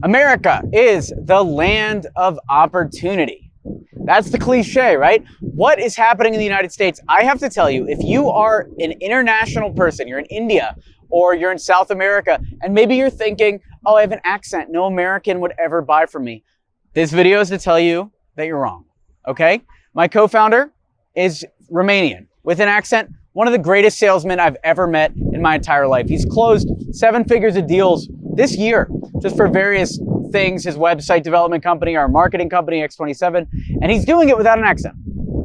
America is the land of opportunity. That's the cliche, right? What is happening in the United States? I have to tell you, if you are an international person, you're in India or you're in South America, and maybe you're thinking, oh, I have an accent, no American would ever buy from me. This video is to tell you that you're wrong, okay? My co-founder is Romanian with an accent, one of the greatest salesmen I've ever met in my entire life. He's closed 7 figures of deals this year, just for various things, his website development company, our marketing company, X27, and he's doing it without an accent,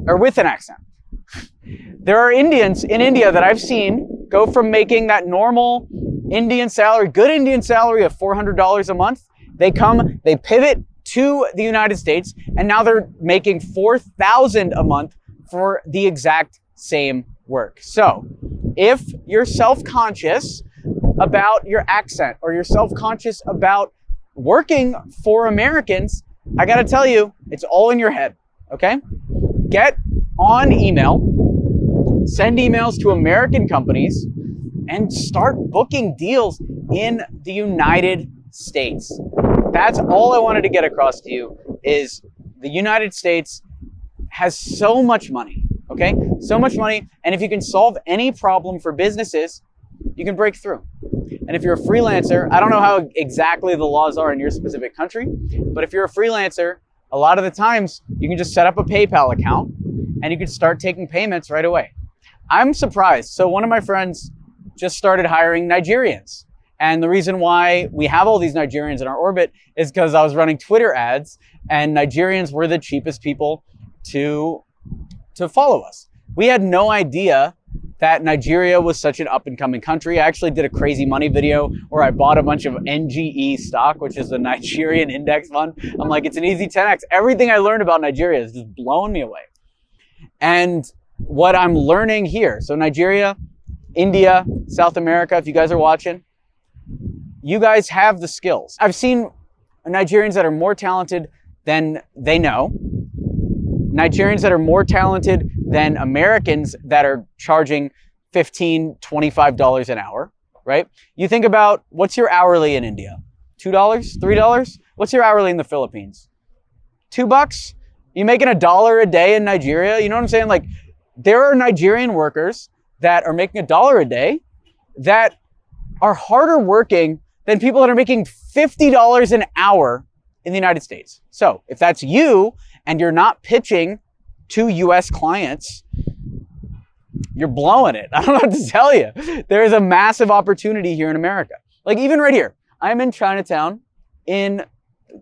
or with an accent. There are Indians in India that I've seen go from making that normal Indian salary, good Indian salary of $400 a month. They pivot to the United States, and now they're making $4,000 a month for the exact same work. So if you're self-conscious about your accent or you're self-conscious about working for Americans, I gotta tell you, it's all in your head, okay? Get on email, send emails to American companies, and start booking deals in the United States. That's all I wanted to get across to you, is the United States has so much money, okay? So much money, and if you can solve any problem for businesses, you can break through. And if you're a freelancer, I don't know how exactly the laws are in your specific country, but if you're a freelancer, a lot of the times you can just set up a PayPal account and you can start taking payments right away. I'm surprised. So one of my friends just started hiring Nigerians. And the reason why we have all these Nigerians in our orbit is because I was running Twitter ads and Nigerians were the cheapest people to follow us. We had no idea that Nigeria was such an up-and-coming country. I actually did a crazy money video where I bought a bunch of NGE stock, which is the Nigerian index fund. I'm like, it's an easy 10x. Everything I learned about Nigeria is just blowing me away. And what I'm learning here, so Nigeria, India, South America, if you guys are watching, you guys have the skills. I've seen Nigerians that are more talented than they know. Nigerians that are more talented than Americans that are charging $15, $25 an hour, right? You think about, what's your hourly in India? $2, $3? What's your hourly in the Philippines? $2? You making $1 a day in Nigeria? You know what I'm saying? Like, there are Nigerian workers that are making $1 a day that are harder working than people that are making $50 an hour in the United States. So if that's you and you're not pitching to US clients, you're blowing it. I don't know what to tell you. There is a massive opportunity here in America. Like, even right here, I'm in Chinatown in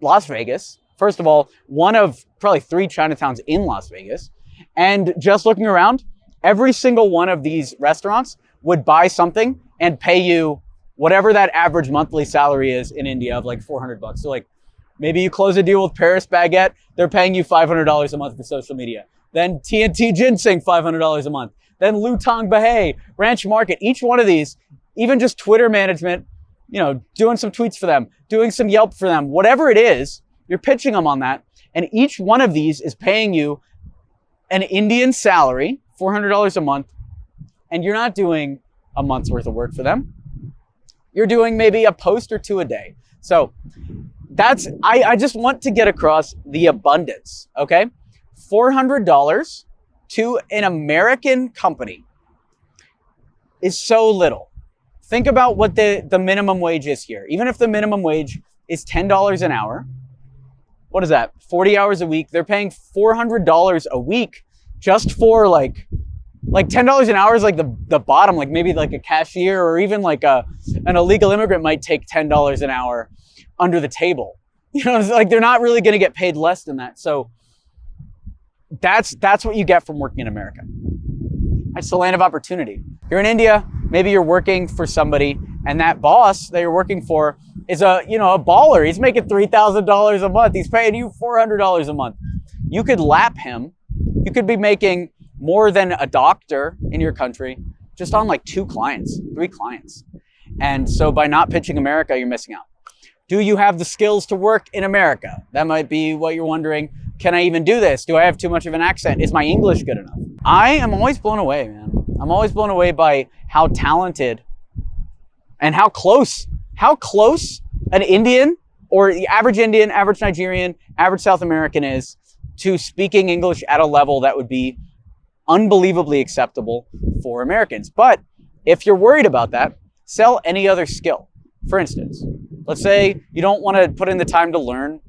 Las Vegas. First of all, one of probably 3 Chinatowns in Las Vegas. And just looking around, every single one of these restaurants would buy something and pay you whatever that average monthly salary is in India of like $400. So like, maybe you close a deal with Paris Baguette, they're paying you $500 a month for social media. Then TNT Ginseng, $500 a month. Then Lutong Bahay, Ranch Market. Each one of these, even just Twitter management, you know, doing some tweets for them, doing some Yelp for them, whatever it is, you're pitching them on that. And each one of these is paying you an Indian salary, $400 a month, and you're not doing a month's worth of work for them. You're doing maybe a post or 2 a day. So I just want to get across the abundance, okay? $400 to an American company is so little. Think about what the minimum wage is here. Even if the minimum wage is $10 an hour, what is that? 40 hours a week. They're paying $400 a week just for like $10 an hour is like the bottom, like maybe like a cashier or even like an illegal immigrant might take $10 an hour under the table. You know, it's like they're not really going to get paid less than that. So that's what you get from working in America. It's the land of opportunity. You're in India, maybe you're working for somebody and that boss that you're working for is a baller. He's making $3,000 a month. He's paying you $400 a month. You could lap him. You could be making more than a doctor in your country just on like 2 clients, 3 clients. And so by not pitching America, you're missing out. Do you have the skills to work in America? That might be what you're wondering. Can I even do this? Do I have too much of an accent? Is my English good enough? I am always blown away, man. I'm always blown away by how talented and how close an Indian or the average Indian, average Nigerian, average South American is to speaking English at a level that would be unbelievably acceptable for Americans. But if you're worried about that, sell any other skill. For instance, let's say you don't want to put in the time to learn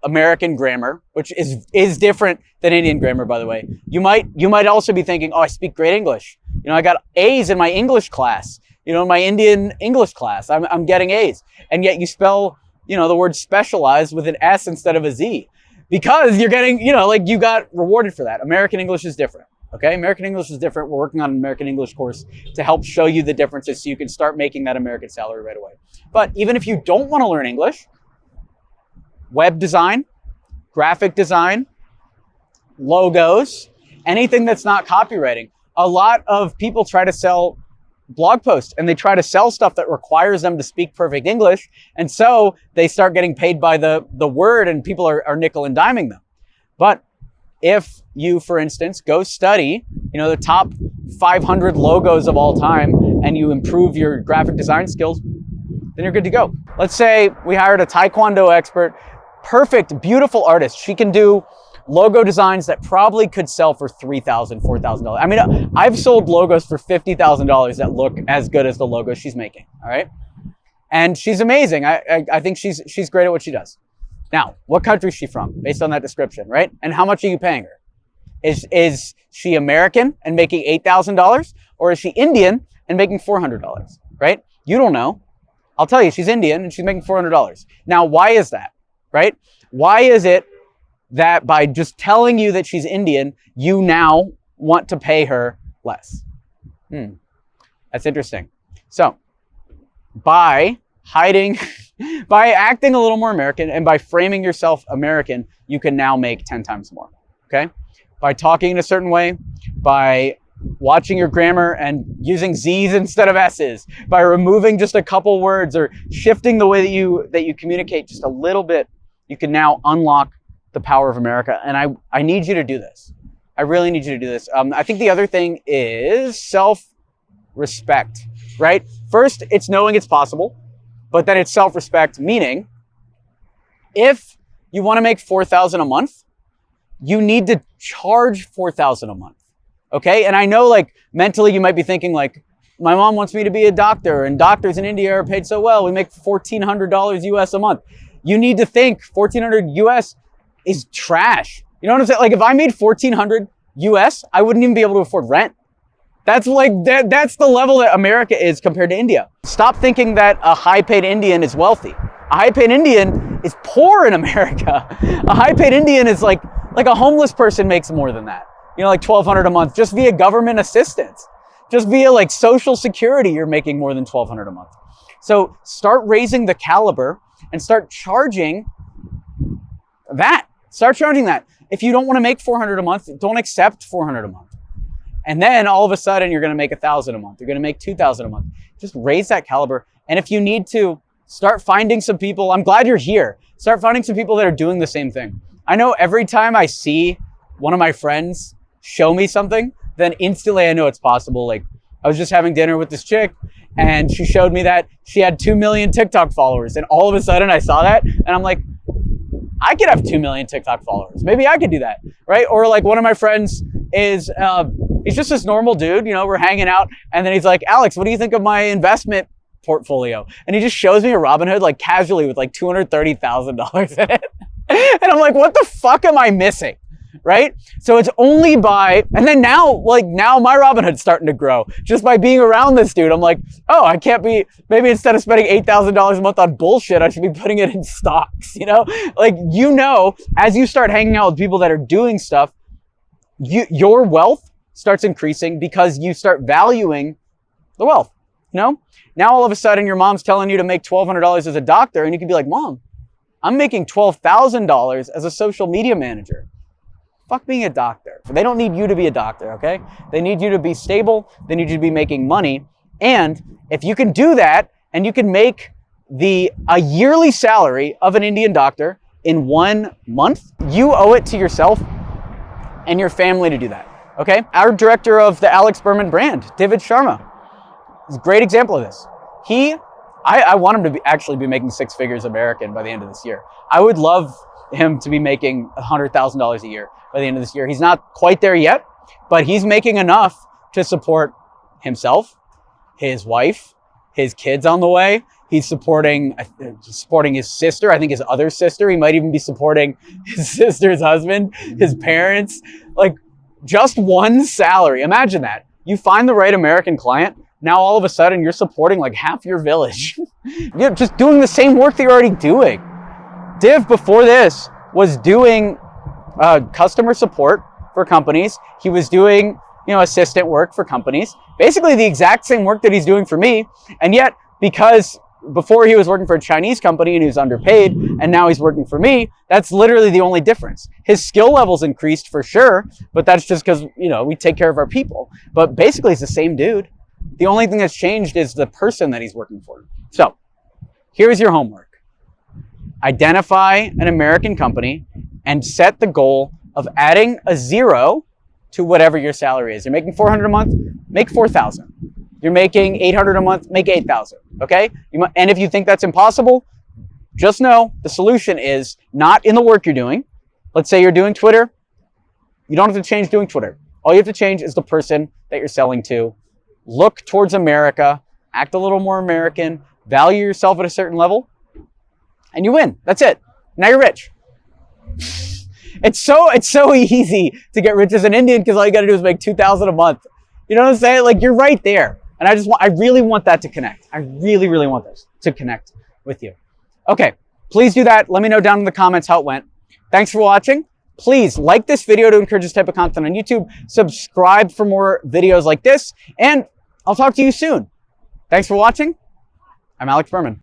American grammar, which is different than Indian grammar, by the way. You might also be thinking, oh, I speak great English. You know, I got A's in my English class. You know, in my Indian English class, I'm getting A's. And yet you spell, you know, the word specialized with an S instead of a Z. Because you're getting, you know, like you got rewarded for that. American English is different. Okay, American English is different. We're working on an American English course to help show you the differences so you can start making that American salary right away. But even if you don't want to learn English, web design, graphic design, logos, anything that's not copywriting. A lot of people try to sell blog posts and they try to sell stuff that requires them to speak perfect English. And so they start getting paid by the word and people are nickel and diming them. But if you, for instance, go study, you know, the top 500 logos of all time and you improve your graphic design skills, then you're good to go. Let's say we hired a Taekwondo expert, perfect, beautiful artist. She can do logo designs that probably could sell for $3,000, $4,000. I mean, I've sold logos for $50,000 that look as good as the logos she's making, all right? And she's amazing. I think she's great at what she does. Now, what country is she from, based on that description, right? And how much are you paying her? Is she American and making $8,000? Or is she Indian and making $400, right? You don't know. I'll tell you, she's Indian and she's making $400. Now, why is that, right? Why is it that by just telling you that she's Indian, you now want to pay her less? That's interesting. So, by hiding, by acting a little more American and by framing yourself American, you can now make 10 times more, okay? By talking in a certain way, by watching your grammar and using Z's instead of S's, by removing just a couple words or shifting the way that you communicate just a little bit, you can now unlock the power of America. And I need you to do this. I really need you to do this. I think the other thing is self-respect, right? First, it's knowing it's possible, but then it's self-respect, meaning if you want to make $4,000 a month, you need to charge $4,000 a month. Okay. And I know, like, mentally you might be thinking, like, my mom wants me to be a doctor and doctors in India are paid so well. We make $1,400 US a month. You need to think $1,400 US is trash. You know what I'm saying? Like, if I made $1,400 US, I wouldn't even be able to afford rent. That's like, that's the level that America is compared to India. Stop thinking that a high-paid Indian is wealthy. A high-paid Indian is poor in America. A high-paid Indian is like a homeless person makes more than that. You know, like $1,200 a month, just via government assistance. Just via like Social Security, you're making more than $1,200 a month. So start raising the caliber and start charging that. Start charging that. If you don't want to make $400 a month, don't accept $400 a month. And then all of a sudden you're going to make $1,000 a month. You're going to make $2,000 a month. Just raise that caliber. And if you need to, start finding some people. I'm glad you're here. Start finding some people that are doing the same thing. I know every time I see one of my friends show me something, then instantly I know it's possible. Like, I was just having dinner with this chick and she showed me that she had 2 million TikTok followers. And all of a sudden I saw that and I'm like, I could have 2 million TikTok followers. Maybe I could do that, right? Or like one of my friends is, he's just this normal dude, you know, we're hanging out and then he's like, Alex, what do you think of my investment portfolio? And he just shows me a Robinhood like casually with like $230,000 in it. And I'm like, what the fuck am I missing? Right? So it's only by, and then now my Robinhood's starting to grow just by being around this dude. I'm like, oh, I can't be, maybe instead of spending $8,000 a month on bullshit, I should be putting it in stocks, you know? Like, you know, as you start hanging out with people that are doing stuff, your wealth starts increasing because you start valuing the wealth, you know? Now all of a sudden your mom's telling you to make $1,200 as a doctor and you can be like, Mom, I'm making $12,000 as a social media manager. Fuck being a doctor. They don't need you to be a doctor, okay? They need you to be stable. They need you to be making money. And if you can do that and you can make a yearly salary of an Indian doctor in 1 month, you owe it to yourself and your family to do that, okay? Our director of the Alex Berman brand, David Sharma, is a great example of this. He I want him to actually be making 6 figures American by the end of this year. I would love him to be making $100,000 a year by the end of this year. He's not quite there yet, but he's making enough to support himself, his wife, his kids on the way. He's supporting his sister, I think his other sister. He might even be supporting his sister's husband, his parents. Like, just one salary. Imagine that. You find the right American client, now all of a sudden you're supporting like half your village. You're just doing the same work that you're already doing. Div before this was doing customer support for companies. He was doing, assistant work for companies. Basically the exact same work that he's doing for me. And yet, because before he was working for a Chinese company and he was underpaid, and now he's working for me, that's literally the only difference. His skill level's increased for sure, but that's just because, we take care of our people. But basically it's the same dude. The only thing that's changed is the person that he's working for. So here's your homework. Identify an American company and set the goal of adding a 0 to whatever your salary is. You're making $400 a month, make $4,000. You're making $800 a month, make $8,000, okay? And if you think that's impossible, just know the solution is not in the work you're doing. Let's say you're doing Twitter. You don't have to change doing Twitter. All you have to change is the person that you're selling to. Look towards America, act a little more American, value yourself at a certain level, and you win. That's it. Now you're rich. It's so easy to get rich as an Indian because all you got to do is make $2,000 a month. You know what I'm saying? Like, you're right there. And I really want that to connect. I really, really want this to connect with you. Okay, please do that. Let me know down in the comments how it went. Thanks for watching. Please like this video to encourage this type of content on YouTube. Subscribe for more videos like this. And I'll talk to you soon. Thanks for watching. I'm Alex Berman.